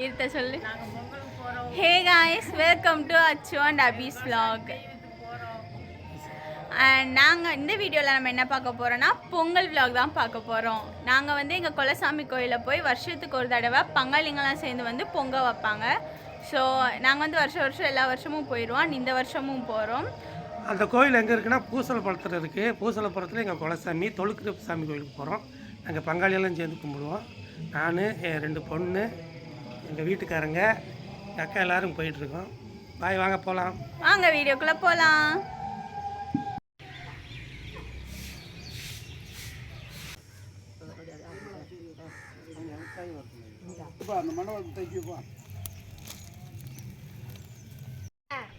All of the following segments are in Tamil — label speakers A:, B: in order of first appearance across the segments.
A: இருத்த சொல்லு. ஹே காய்ஸ், வெல்கம் டு அச்சு அண்ட் அபீஸ் vlog. அண்ட் நாங்கள் இந்த வீடியோவில் நம்ம என்ன பார்க்க போகிறோன்னா பொங்கல் vlog தான் பார்க்க போகிறோம். நாங்கள் வந்து எங்கள் குலசாமி கோயிலில் போய் வருஷத்துக்கு ஒரு தடவை பங்காளிங்கெல்லாம் சேர்ந்து வந்து பொங்கல் வைப்பாங்க. ஸோ நாங்கள் வந்து வருஷம் எல்லா வருஷமும் போயிடுவோம். இந்த வருஷமும் போகிறோம்.
B: அந்த கோயில் எங்கே இருக்குன்னா பூசலப்புறத்தில் இருக்குது. பூசலப்புறத்தில் எங்கள் குலசாமி தொழுக்கிற சாமி கோயிலுக்கு போகிறோம். நாங்கள் பங்காளியெல்லாம் சேர்ந்து கும்பிடுவோம். நான் என் 2 பொண்ணு, எங்கள் வீட்டுக்காரங்க, எங்கள் அக்கா எல்லோரும் போயிட்டுருக்கோம். பாய், வாங்க போகலாம்.
A: வாங்க வீடியோக்குள்ளே போகலாம்.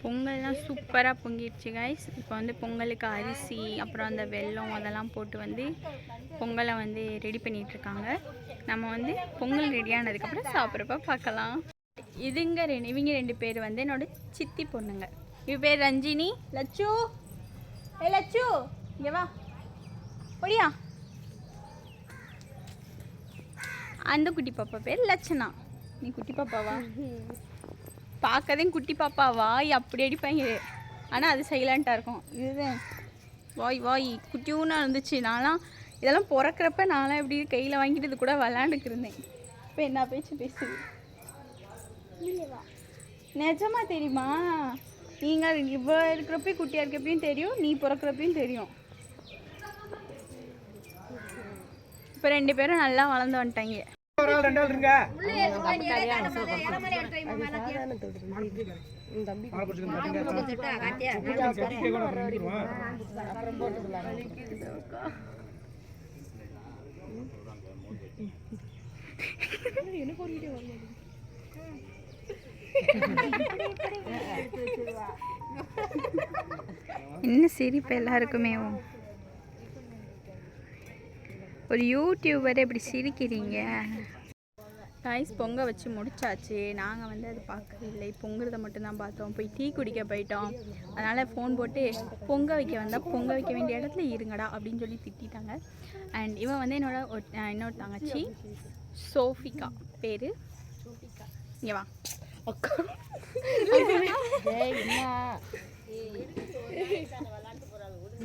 A: பொங்கல்லாம் சூப்பராக பொங்கிடுச்சு கைஸ். இப்போ வந்து பொங்கலுக்கு அரிசி அப்புறம் அந்த வெல்லம் அதெல்லாம் போட்டு வந்து பொங்கலை வந்து ரெடி பண்ணிகிட்ருக்காங்க. நம்ம வந்து பொங்கல் ரெடியானதுக்கப்புறம் சாப்பிட்றப்ப பார்க்கலாம். இவங்க 2 பேர் வந்து என்னோட சித்தி பொண்ணுங்க. இவ பேர் ரஞ்சினி. லட்சு, லட்சு இங்கே வா, ஒடியா. அந்த குட்டி பாப்பா பேர் லட்சணா. நீ குட்டி பாப்பாவா? பார்க்கதே குட்டி பாப்பா, வாய் அப்படி அடிப்பாங்க. ஆனால் அது சைலண்ட்டாக இருக்கும். இதுதான் வாய் குட்டியூன்னு இருந்துச்சு. நான்லாம் இதெல்லாம் பிறக்கிறப்ப நான்லாம் எப்படி கையில் வாங்கிட்டு இது கூட விளாண்டுக்கிருந்தேன். இப்போ என்ன பேச்சு பேசுது? நிஜமாக தெரியுமா? நீங்கள் இவ்வளோ இருக்கிறப்பையும் குட்டியாக இருக்கிறப்பையும் தெரியும், நீ பிறக்கிறப்பையும் தெரியும். இப்போ 2 பேரும் நல்லா வளர்ந்து வந்துட்டாங்க. என்ன சிரிப்பு எல்லாருக்குமே. ஒரு யூடியூபர் எப்படி சிரிக்கிறீங்க கைஸ்? பொங்க வச்சு முடிச்சாச்சு. நாங்கள் வந்து அது பார்க்கவே இல்லை, பொங்குறத மட்டும்தான் பார்த்தோம். போய் டீ குடிக்க போயிட்டோம். அதனால் ஃபோன் போட்டு பொங்க வைக்க வந்தால் பொங்க வைக்க வேண்டிய இடத்துல இருங்கடா அப்படின்னு சொல்லி திட்டாங்க. அண்ட் இவன் வந்து இன்னொரு தங்கச்சி சோஃபிகா பேர். இங்கே வா அக்கா.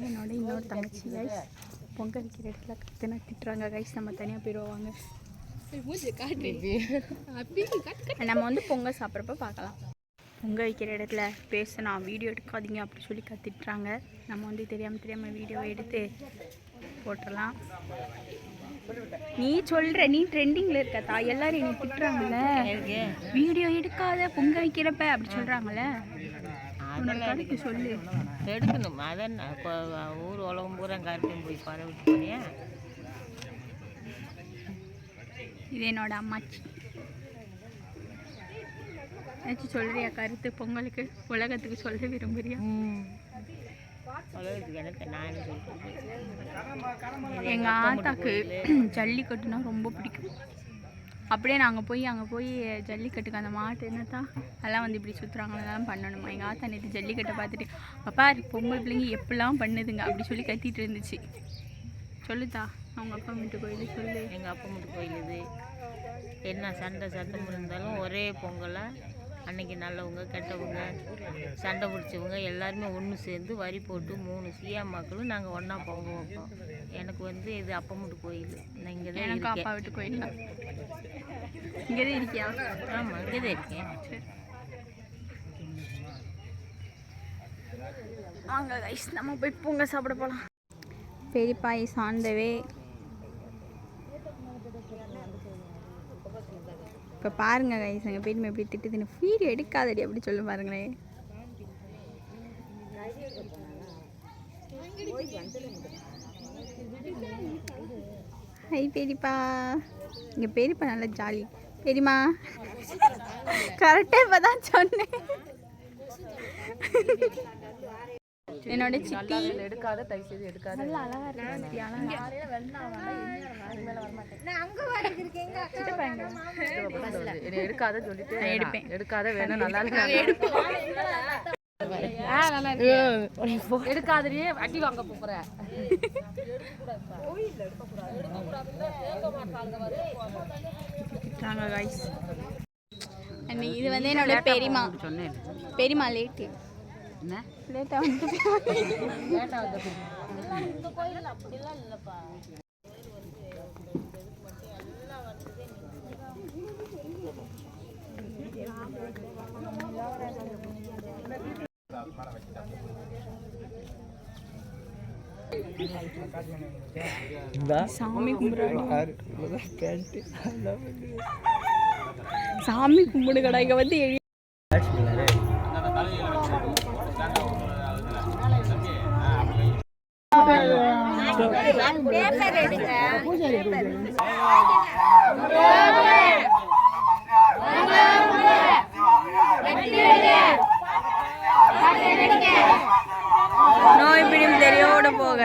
A: என்னோட இன்னொரு தங்கச்சி கைஸ். பொங்கல் வைக்கிற இடத்துல கத்துனா திட்டுறாங்க கைஸ். நம்ம தனியாக போயிடுவாங்க. நம்ம வந்து பொங்கல் சாப்பிட்றப்ப பார்க்கலாம். பொங்கல் வைக்கிற இடத்துல பேசினா வீடியோ எடுக்காதீங்க அப்படி சொல்லி கத்திட்டுறாங்க. நம்ம வந்து தெரியாமல் வீடியோ எடுத்து போட்டுடலாம். நீ சொல்கிற, நீ ட்ரெண்டிங்கில் இருக்கத்தா, எல்லோரும் என்னை திட்டுறாங்கல்ல, வீடியோ எடுக்காத பொங்கல் வைக்கிறப்ப அப்படி சொல்கிறாங்கல்ல. கருத்து சொல்லு.
C: எடுக்கணும். அதான் ஊர் உலகம் பூரா கருத்தையும் போய் பரவிட்டு போனியா.
A: இது என்னோட அம்மாச்சி. ஏதாச்சும் சொல்றியா கருத்து? பொங்கலுக்கு உலகத்துக்கு சொல்ல விரும்புறியா? எங்கள் ஆத்தாக்கு ஜல்லிக்கட்டுனா ரொம்ப பிடிக்கும். அப்படியே நாங்கள் போய் அங்கே போய் ஜல்லிக்கட்டுக்கு அந்த மாட்டு என்னத்தா அதெல்லாம் வந்து இப்படி சுற்றுறாங்க, அதெல்லாம் பண்ணணுமா. எங்கள் ஆத்தா நேற்று ஜல்லிக்கட்டை பார்த்துட்டு அப்பா பொங்கல் பிள்ளைங்க எப்படிலாம் பண்ணுதுங்க அப்படி சொல்லி கத்திட்டு இருந்துச்சு. சொல்லுதா அவங்க அப்பா வீட்டு கோயில் சொல்லு.
C: எங்கள் அப்பா வீட்டு கோயில் இது என்ன சத்தம் இருந்தாலும் ஒரே பொங்கலை அன்றைக்கி நல்லவங்க கெட்டவங்க சண்டை பிடிச்சவங்க எல்லாருமே ஒன்று சேர்ந்து வரி போட்டு 3 சியா மக்களும் நாங்கள் ஒன்றா பொங்க வைப்போம். எனக்கு வந்து இது அப்பா வீட்டு கோயில். நான் இங்கே தான்
A: எனக்கு அப்பா வீட்டு கோயில் தான். இங்கே தான் இருக்கியா?
C: ஆமாம், இங்கே தான் இருக்கேன்.
A: வாங்க கைஸ், நம்ம போய் பொங்கல் சாப்பிட போகலாம். பெரியப்பா இஸ் ஆன் த வே. இப்போ பாருங்க கைஸ், எங்கள் பெரியம்மா எப்படி திட்டுதுன்னு. வீடியோ எடுக்காதடி அப்படி சொல்ல பாருங்களேன். ஹை பெரியப்பா. இங்கே பெரியப்பா நல்லா ஜாலி. பெரியம்மா கரெக்டாக இப்போ தான் சொன்னேன். என்னோட சித்தி
D: எடுக்காத, தயவு செய்து எடுக்காத.
A: நல்லா அழகா இருக்கு.
D: எடுக்காத சொல்லிட்டு
A: எடுப்பேன்.
D: எடுக்காத வேணும். நல்லா எடுக்காதே வட்டி வாங்க போற.
A: காய்ஸ் இது வந்து என்னோட பெரியமா
D: சொன்னேன்
A: பெரியமா லேட்டு
D: என்ன
A: லேட்டாக வந்து
D: லேட்டாக வந்து
C: இந்த கோயில் அப்படிலாம் இல்லைப்பா.
A: சாமி கும்பிடுறாங்க. சாமி கும்பிடுங்கடா இங்க வந்து நோய் பிடியும் தெரியோட போக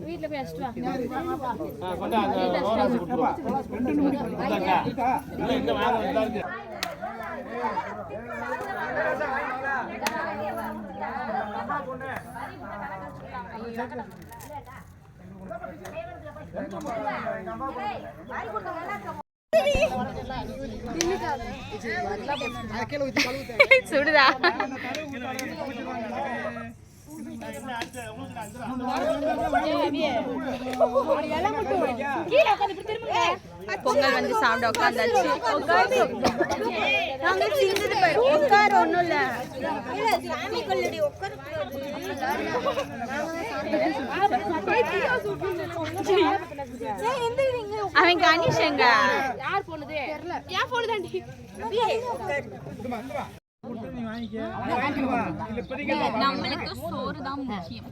A: வீட்டுல போய் சுடுதா பொங்கல் வந்து சாப்பிட உட்காந்தாச்சு. உட்கார ஒன்றும் இல்லை அவன் கணேஷங்க யார் போனது ஏன் போனதாண்டி நம்மளுக்கு சோறு தான் முக்கியம்.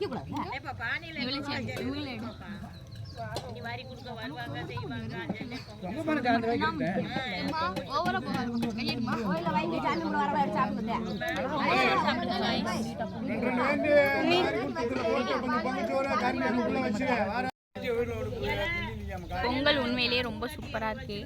A: பொங்கல் உண்மையிலேயே ரொம்ப சூப்பரா இருக்கு.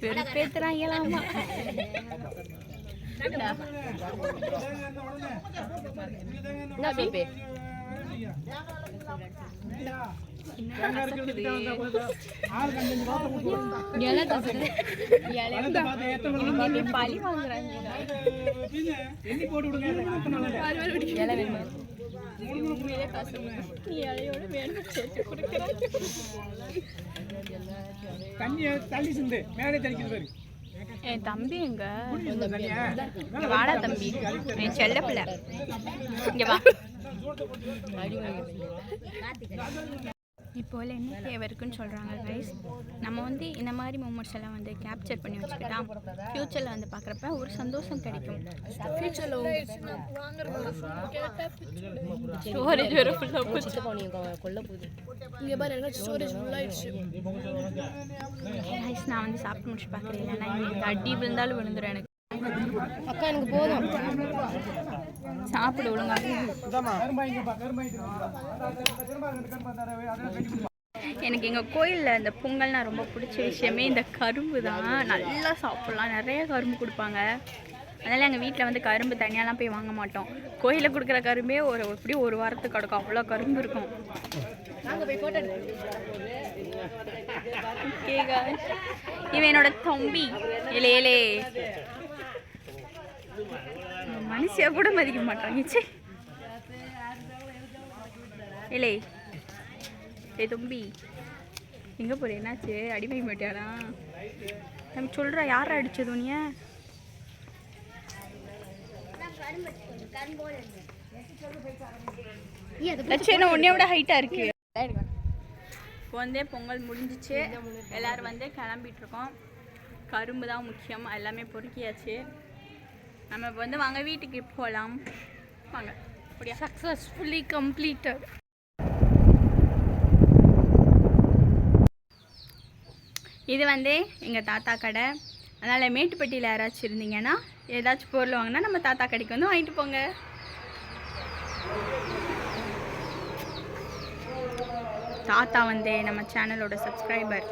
A: வெறுப்பேத்துறாங்களாமா. பழி வாங்குறாங்க. என் தம்பி எங்க வாடா தம்பி, என் செல்ல பிள்ளை இங்க வா. இப்போ என்ன தேவை இருக்குன்னு சொல்கிறாங்க கைஸ். நம்ம வந்து இந்த மாதிரி மூமெண்ட்ஸ் எல்லாம் வந்து கேப்சர் பண்ணி வச்சுக்கிட்டா ஃப்யூச்சரில் வந்து பார்க்குறப்ப ஒரு சந்தோஷம் கிடைக்கும். ஸ்டோரேஜ் வேறு ஃபுல்லாக போச்சு. இங்கே பாரு ஸ்டோரேஜ் ஃபுல்லாகிடுச்சு. கைஸ் நான் வந்து சாப்பிட்டு முடிச்சு பார்க்குறேன். இல்லைன்னா எனக்கு அடி விழுந்தாலும் விழுந்துடும். எனக்கு அக்கா எனக்கு போதும் சாப்பிட ஒழுங்கா. எனக்கு எங்கள் கோயிலில் இந்த பொங்கல்னால் ரொம்ப பிடிச்ச விஷயமே இந்த கரும்பு தான். நல்லா சாப்பிட்லாம், நிறைய கரும்பு கொடுப்பாங்க. அதனால் எங்கள் வீட்டில் வந்து கரும்பு தனியாலாம் போய் வாங்க மாட்டோம். கோயிலில் கொடுக்குற கரும்பே எப்படியும் ஒரு வாரத்துக்கு கிடக்கும், அவ்வளோ கரும்பு இருக்கும். இவன் என்னோட தம்பி. இலே மனுஷியா கூட மதிக்க மாட்டாங்க. சே இல்லை ஏ தம்பி எங்கே போகிற? என்னாச்சு? அடிமை மாட்டியாடா? நம்ம சொல்கிற யாரை அடிச்சது நீ? லட்சணா உன்னைய விட ஹைட்டாக இருக்கு. இப்போ வந்து பொங்கல் முடிஞ்சிச்சு. எல்லோரும் வந்து கிளம்பிகிட்ருக்கோம். கரும்பு தான் முக்கியம். எல்லாமே பொறுக்கியாச்சு. நம்ம இப்போ வந்து வாங்க வீட்டுக்கு போகலாம். வாங்க. அப்படியா சக்ஸஸ்ஃபுல்லி கம்ப்ளீட்டட். இது வந்து எங்கள் தாத்தா கடை. அதனால் மேட்டுப்பட்டியில் யாராச்சும் இருந்தீங்கன்னா ஏதாச்சும் பொருள் வாங்கினா நம்ம தாத்தா கடைக்கு வந்து வாங்கிட்டு போங்க. தாத்தா வந்து நம்ம சேனலோட சப்ஸ்கிரைபர்.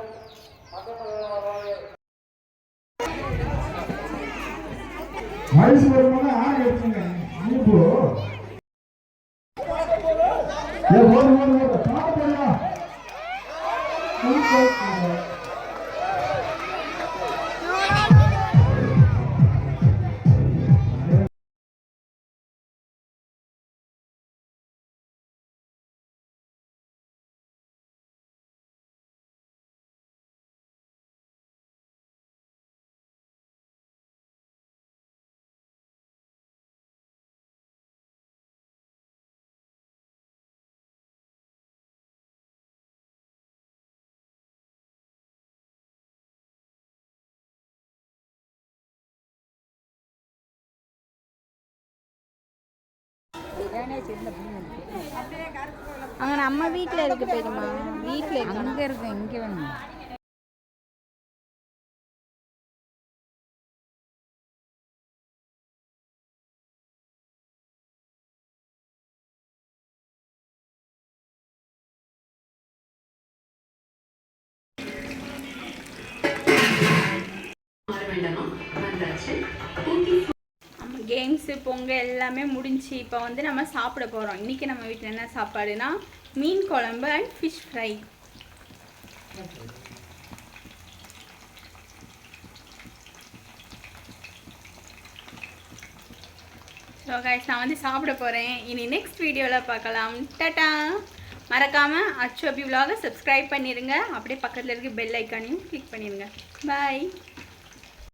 A: அங்கே நம்ம வீட்டில் இருக்கு பெரியம்மா, வீட்டில் இருக்கு.
D: அங்கே இருக்கு, இங்கே வேணும்.
A: நம்ம கேம்ஸு பொங்கல் எல்லாமே முடிஞ்சு இப்போ வந்து நம்ம சாப்பிட போகிறோம். இன்றைக்கி நம்ம வீட்டில் என்ன சாப்பாடுனா மீன் குழம்பு and fish fry. So guys, நான் வந்து சாப்பிட போகிறேன். இனி நெக்ஸ்ட் வீடியோவில் பார்க்கலாம். டாடா. மறக்காமல் அச்சு அபி விலாகை சப்ஸ்கிரைப் பண்ணிடுங்க. அப்படியே பக்கத்தில் இருக்க பெல் ஐக்கானையும் கிளிக் பண்ணிடுங்க. பாய்.